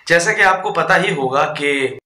जैसा कि आपको पता ही होगा कि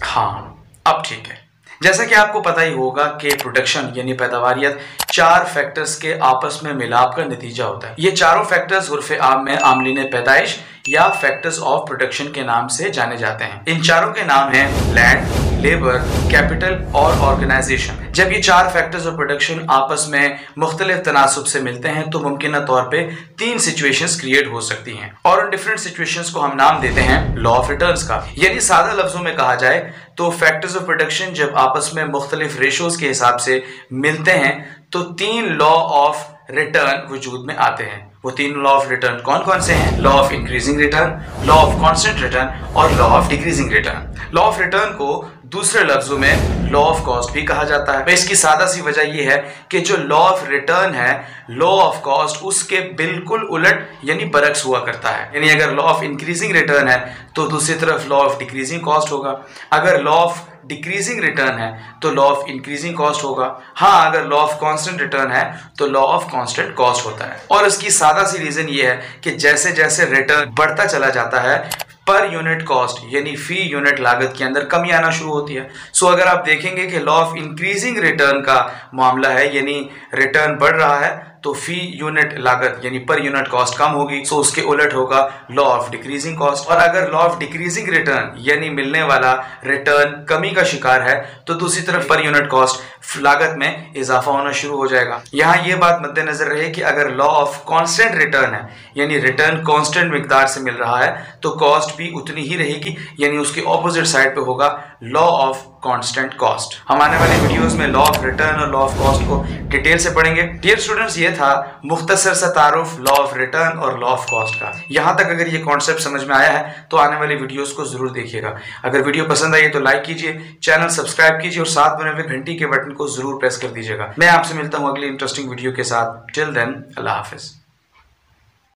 हाँ, अब ठीक है। जैसा कि आपको पता ही होगा कि प्रोडक्शन यानी पैदावारियत 4 फैक्टर्स के आपस में मिलाप का नतीजा होता है। ये चारों फैक्टर्स उर्फ आम में आमलीन पैदाइश या फैक्टर्स ऑफ प्रोडक्शन के नाम से जाने जाते हैं। इन चारों के नाम हैं लैंड, लेबर, कैपिटल और ऑर्गेनाइजेशन। जब ये 4 फैक्टर्स ऑफ प्रोडक्शन आपस में मुख्तलिफ तनासुब से मिलते हैं तो मुमकिन तौर पे 3 सिचुएशंस क्रिएट हो सकती हैं और उन डिफरेंट सिचुएशंस को हम नाम देते हैं लॉ ऑफ रिटर्न्स का। यानी सादा लफ्जों में कहा जाए तो फैक्टर्स ऑफ प्रोडक्शन जब आपस में मुख्तलिफ रेशोज के हिसाब से मिलते हैं तो 3 लॉ ऑफ रिटर्न वजूद में आते हैं। वो 3 लॉ ऑफ रिटर्न कौन कौन से हैं? Law of increasing return, law of constant return और law of decreasing return. Law of return को दूसरे लफ्जों में लॉ ऑफ कॉस्ट भी कहा जाता है। इसकी सादा सी वजह यह है कि जो लॉ ऑफ रिटर्न है लॉ ऑफ कॉस्ट उसके बिल्कुल उलट यानी बरक्स हुआ करता है। यानी अगर लॉ ऑफ इंक्रीजिंग रिटर्न है तो दूसरी तरफ लॉ ऑफ डिक्रीजिंग कॉस्ट होगा। अगर लॉ ऑफ डिक्रीजिंग रिटर्न है तो लॉ ऑफ इंक्रीजिंग कॉस्ट होगा। हाँ, अगर लॉ ऑफ कांस्टेंट रिटर्न है तो लॉ ऑफ कांस्टेंट कॉस्ट होता है। और इसकी सादा सी रीजन ये है कि जैसे जैसे रिटर्न बढ़ता चला जाता है पर यूनिट कॉस्ट यानी फी यूनिट लागत के अंदर कमी आना शुरू होती है। सो अगर आप देखेंगे कि लॉ ऑफ इंक्रीजिंग रिटर्न का मामला है यानी रिटर्न बढ़ रहा है तो फी यूनिट लागत यानी पर यूनिट कॉस्ट कम होगी। सो उसके उलट होगा लॉ ऑफ डिक्रीजिंग कॉस्ट। और अगर लॉ ऑफ डिक्रीजिंग रिटर्न यानी मिलने वाला रिटर्न कमी का शिकार है तो दूसरी तरफ पर यूनिट कॉस्ट लागत में इजाफा होना शुरू हो जाएगा। यहाँ ये बात मद्देनजर रहे कि अगर लॉ ऑफ कांस्टेंट रिटर्न है यानी रिटर्न कांस्टेंट मिकदार से मिल रहा है तो कॉस्ट भी उतनी ही रहेगी यानी उसके ऑपोजिट साइड पे होगा लॉ ऑफ कांस्टेंट कॉस्ट। हम आने वाले वीडियोस में लॉ ऑफ रिटर्न और लॉ ऑफ कॉस्ट को डिटेल से पढ़ेंगे। डियर स्टूडेंट्स, ये था मुख्तसर सा तारुफ लॉ ऑफ रिटर्न और लॉ ऑफ कॉस्ट का। यहाँ तक अगर ये कॉन्सेप्ट समझ में आया है तो आने वाली वीडियोस को जरूर देखिएगा। अगर वीडियो पसंद आई तो लाइक कीजिए, चैनल सब्सक्राइब कीजिए और साथ बने हुए घंटी के बटन को जरूर प्रेस कर दीजिएगा। मैं आपसे मिलता हूँ अगली इंटरेस्टिंग वीडियो के साथ। टिल देन, अल्लाह हाफिज।